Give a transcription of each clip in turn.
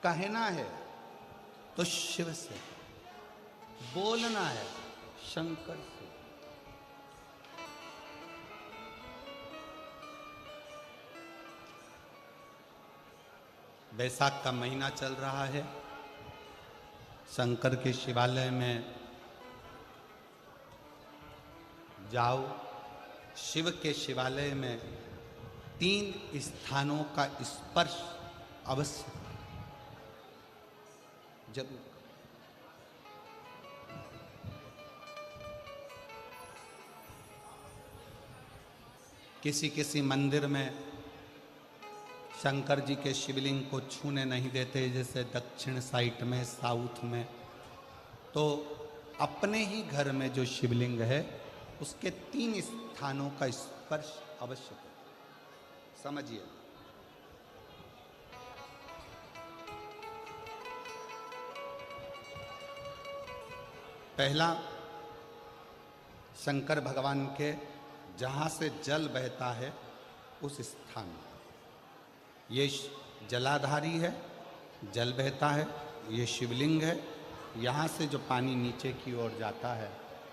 कहना है तो शिव से, बोलना है शंकर से। बैसाख का महीना चल रहा है। शंकर के शिवालय में जाओ। शिव के शिवालय में 3 स्थानों का स्पर्श अवश्य जरूर। किसी किसी मंदिर में शंकर जी के शिवलिंग को छूने नहीं देते, जैसे दक्षिण साइड में, साउथ में। तो अपने ही घर में जो शिवलिंग है उसके 3 स्थानों का स्पर्श अवश्य करें। समझिए, पहला शंकर भगवान के जहाँ से जल बहता है उस स्थान, ये जलाधारी है, जल बहता है, ये शिवलिंग है। यहाँ से जो पानी नीचे की ओर जाता है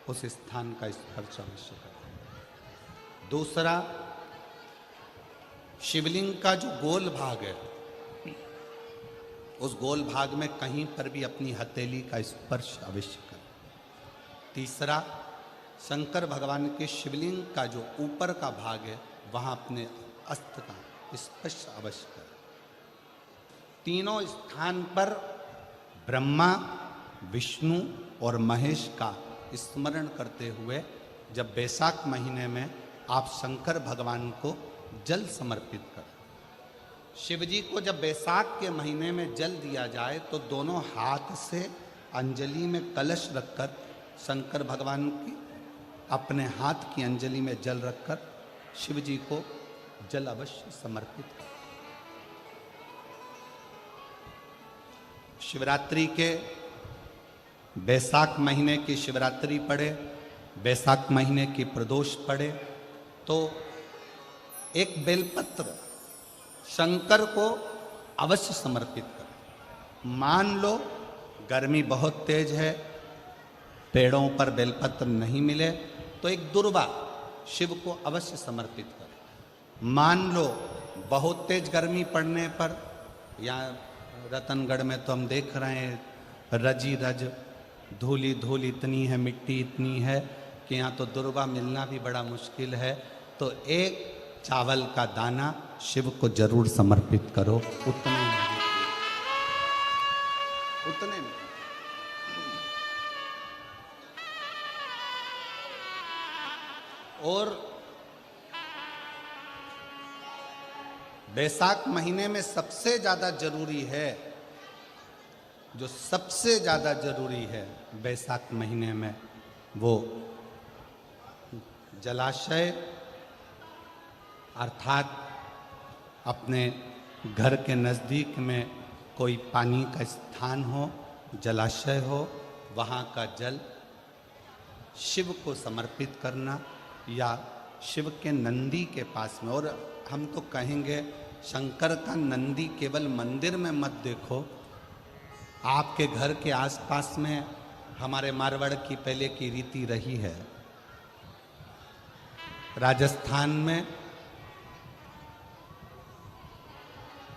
उस स्थान का स्पर्श अवश्य करें। दूसरा, शिवलिंग का जो गोल भाग है उस गोल भाग में कहीं पर भी अपनी हथेली का स्पर्श अवश्य करें। तीसरा, शंकर भगवान के शिवलिंग का जो ऊपर का भाग है वहाँ अपने अस्त्र का स्पर्श अवश्य करें। तीनों स्थान पर ब्रह्मा, विष्णु और महेश का स्मरण करते हुए जब बैसाख महीने में आप शंकर भगवान को जल समर्पित करें। शिव जी को जब बैसाख के महीने में जल दिया जाए तो दोनों हाथ से अंजलि में कलश रखकर शंकर भगवान की अपने हाथ की अंजलि में जल रखकर शिव जी को जल अवश्य समर्पित करें। शिवरात्रि के बैसाख महीने की शिवरात्रि पड़े, बैसाख महीने की प्रदोष पड़े तो एक बेलपत्र शंकर को अवश्य समर्पित करें। मान लो गर्मी बहुत तेज है, पेड़ों पर बेलपत्र नहीं मिले तो एक दुर्वा शिव को अवश्य समर्पित करें। मान लो बहुत तेज गर्मी पड़ने पर, या रतनगढ़ में तो हम देख रहे हैं रजी रज, धूली धूल इतनी है, मिट्टी इतनी है कि यहाँ तो दुर्वा मिलना भी बड़ा मुश्किल है। तो एक चावल का दाना शिव को जरूर समर्पित करो, उतने में। और बैसाख महीने में सबसे ज़्यादा जरूरी है, जो सबसे ज़्यादा जरूरी है बैसाख महीने में, वो जलाशय अर्थात अपने घर के नज़दीक में कोई पानी का स्थान हो, जलाशय हो, वहाँ का जल शिव को समर्पित करना, या शिव के नंदी के पास में। और हम तो कहेंगे शंकर का नंदी केवल मंदिर में मत देखो, आपके घर के आसपास में हमारे मारवाड़ की पहले की रीति रही है। राजस्थान में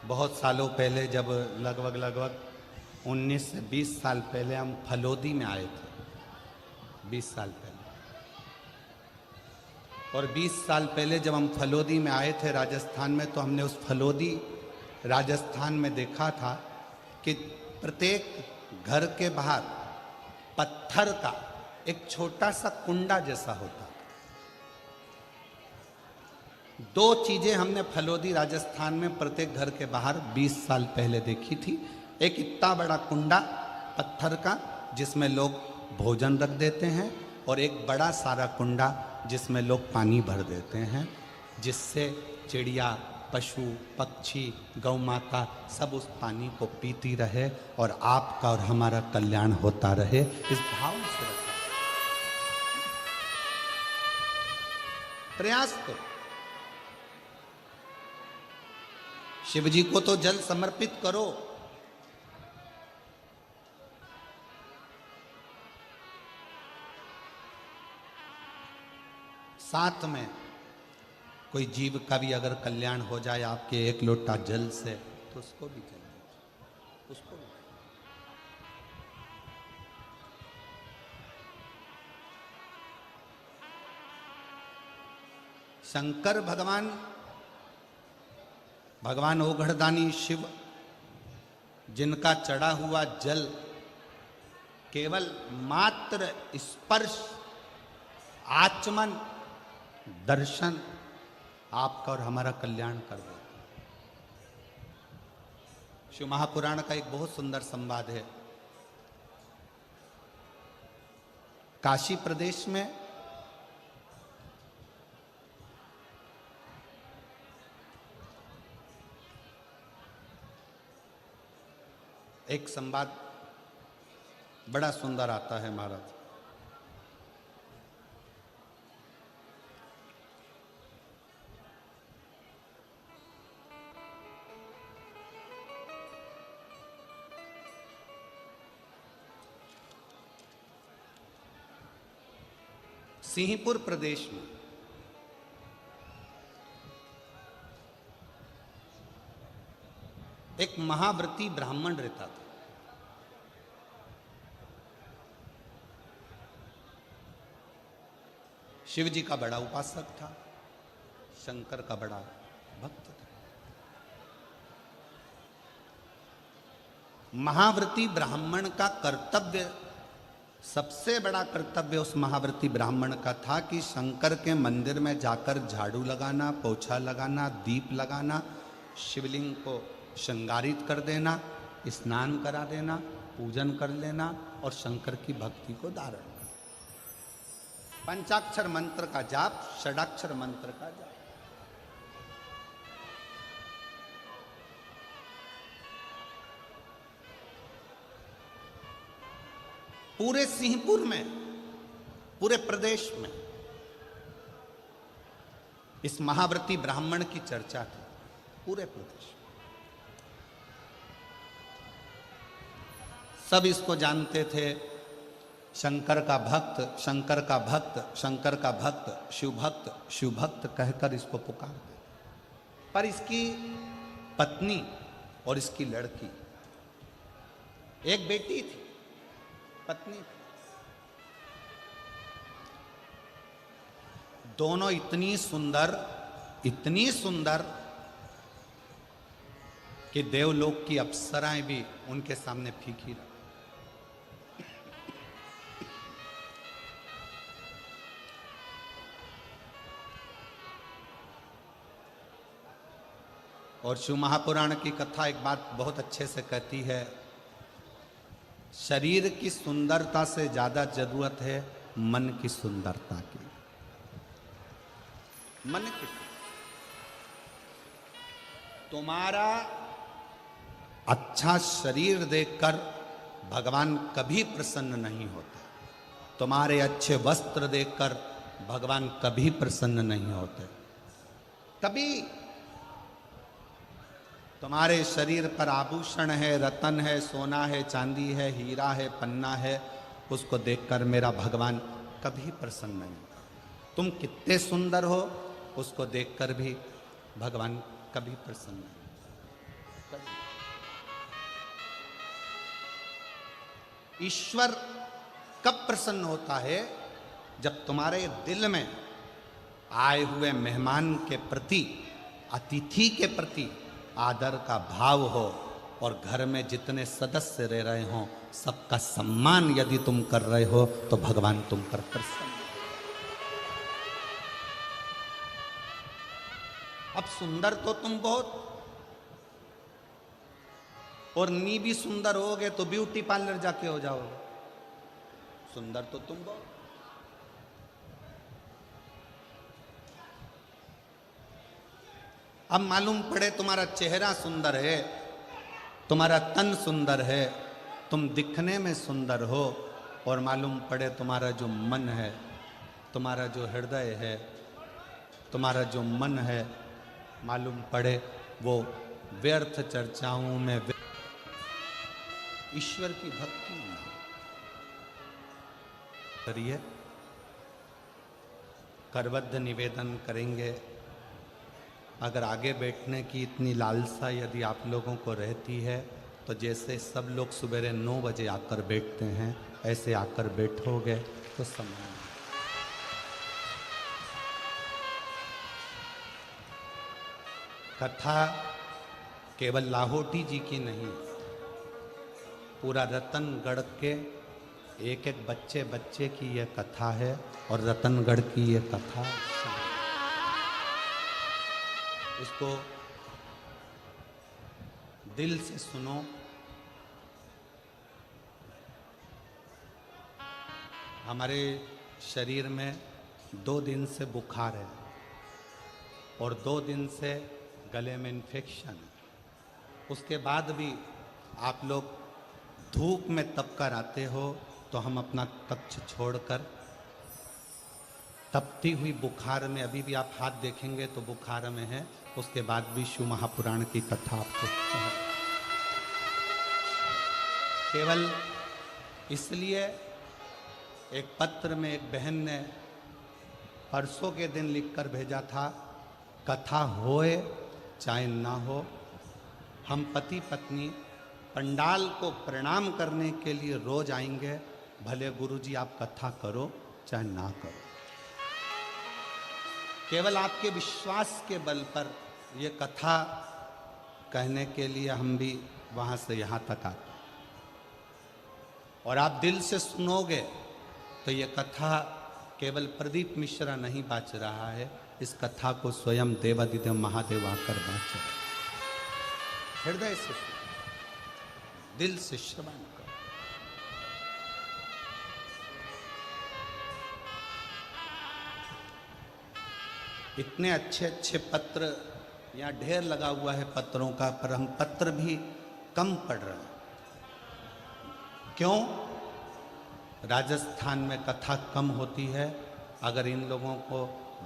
बहुत सालों पहले, जब लगभग 19 से 20 साल पहले हम फलोदी में आए थे, 20 साल पहले। और 20 साल पहले जब हम फलोदी में आए थे राजस्थान में, तो हमने उस फलोदी राजस्थान में देखा था कि प्रत्येक घर के बाहर पत्थर का एक छोटा सा कुंडा जैसा होता। 2 चीजें हमने फलोदी राजस्थान में प्रत्येक घर के बाहर 20 साल पहले देखी थी। एक इतना बड़ा कुंडा पत्थर का जिसमें लोग भोजन रख देते हैं, और एक बड़ा सारा कुंडा जिसमें लोग पानी भर देते हैं, जिससे चिड़िया, पशु, पक्षी, गौ माता सब उस पानी को पीती रहे और आपका और हमारा कल्याण होता रहे। इस भाव से रखा प्रयास करो। शिव जी को तो जल समर्पित करो, साथ में कोई जीव का भी अगर कल्याण हो जाए आपके एक लोटा जल से, तो उसको भी जल दीजिए, उसको भी। शंकर भगवान, भगवान ओघड़दानी शिव, जिनका चढ़ा हुआ जल केवल मात्र स्पर्श, आचमन, दर्शन आपका और हमारा कल्याण कर देता। शिव महापुराण का एक बहुत सुंदर संवाद है। काशी प्रदेश में एक संवाद बड़ा सुंदर आता है महाराज। सिंहपुर प्रदेश में एक महाव्रती ब्राह्मण रहता था। शिव जी का बड़ा उपासक था, शंकर का बड़ा भक्त था। महाव्रती ब्राह्मण का कर्तव्य, सबसे बड़ा कर्तव्य उस महाव्रती ब्राह्मण का था कि शंकर के मंदिर में जाकर झाड़ू लगाना, पोछा लगाना, दीप लगाना, शिवलिंग को श्रृंगारित कर देना, स्नान करा देना, पूजन कर लेना और शंकर की भक्ति को धारण करना। पंचाक्षर मंत्र का जाप, षडाक्षर मंत्र का जाप। पूरे सिंहपुर में, पूरे प्रदेश में इस महाव्रती ब्राह्मण की चर्चा थी, पूरे प्रदेश में। सब इसको जानते थे, शंकर का भक्त, शंकर का भक्त, शंकर का भक्त, शिव भक्त, शिव भक्त कहकर इसको पुकारते। पर इसकी पत्नी और इसकी लड़की, एक बेटी थी, पत्नी थी, दोनों इतनी सुंदर, इतनी सुंदर कि देवलोक की अप्सराएं भी उनके सामने फीकी रही। और शिव महापुराण की कथा एक बात बहुत अच्छे से कहती है, शरीर की सुंदरता से ज्यादा जरूरत है मन की सुंदरता की। मन की, तुम्हारा अच्छा शरीर देखकर भगवान कभी प्रसन्न नहीं होते, तुम्हारे अच्छे वस्त्र देखकर भगवान कभी प्रसन्न नहीं होते। कभी तुम्हारे शरीर पर आभूषण है, रतन है, सोना है, चांदी है, हीरा है, पन्ना है, उसको देखकर मेरा भगवान कभी प्रसन्न नहीं होता। तुम कितने सुंदर हो, उसको देखकर भी भगवान कभी प्रसन्न नहीं। ईश्वर कब प्रसन्न होता है? जब तुम्हारे दिल में आए हुए मेहमान के प्रति, अतिथि के प्रति आदर का भाव हो और घर में जितने सदस्य रह रहे हो सबका सम्मान यदि तुम कर रहे हो तो भगवान तुम पर प्रसन्न। अब सुंदर तो तुम बहुत, और नी भी सुंदर होगे तो ब्यूटी पार्लर जाके हो जाओगे। सुंदर तो तुम बहुत, अब मालूम पड़े तुम्हारा चेहरा सुंदर है, तुम्हारा तन सुंदर है, तुम दिखने में सुंदर हो, और मालूम पड़े तुम्हारा जो मन है, तुम्हारा जो हृदय है, तुम्हारा जो मन है, मालूम पड़े वो व्यर्थ चर्चाओं में, ईश्वर की भक्ति में। करिए, करबद्ध निवेदन करेंगे, अगर आगे बैठने की इतनी लालसा यदि आप लोगों को रहती है तो जैसे सब लोग सवेरे 9 बजे आकर बैठते हैं ऐसे आकर बैठोगे तो सम्मान। कथा केवल लाहौटी जी की नहीं, पूरा रतनगढ़ के एक एक बच्चे बच्चे की यह कथा है और रतनगढ़ की यह कथा। इसको दिल से सुनो। हमारे शरीर में 2 दिन से बुखार है और 2 दिन से गले में इन्फेक्शन है। उसके बाद भी आप लोग धूप में तप कर आते हो तो हम अपना कक्ष छोड़कर तपती हुई बुखार में, अभी भी आप हाथ देखेंगे तो बुखार में है, उसके बाद भी शिव महापुराण की कथा आपको केवल इसलिए। एक पत्र में एक बहन ने परसों के दिन लिखकर भेजा था, कथा होए चाहे ना हो, हम पति पत्नी पंडाल को प्रणाम करने के लिए रोज आएंगे, भले गुरुजी आप कथा करो चाहे ना करो। केवल आपके विश्वास के बल पर ये कथा कहने के लिए हम भी वहाँ से यहाँ तक आते, और आप दिल से सुनोगे तो ये कथा केवल प्रदीप मिश्रा नहीं बाँच रहा है, इस कथा को स्वयं देवादिदेव महादेव आकर बाँच रहे। हृदय से दिल से श्रवण करो। इतने अच्छे अच्छे पत्र यहाँ ढेर लगा हुआ है पत्रों का, पर हम पत्र भी कम पढ़ रहे हैं। क्यों? राजस्थान में कथा कम होती है। अगर इन लोगों को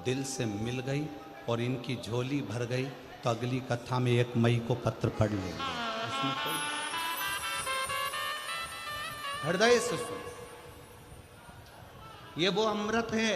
दिल से मिल गई और इनकी झोली भर गई तो अगली कथा में 1 मई को पत्र पढ़ लेंगे। इसमें कोई हृदय से सुनो, ये वो अमृत है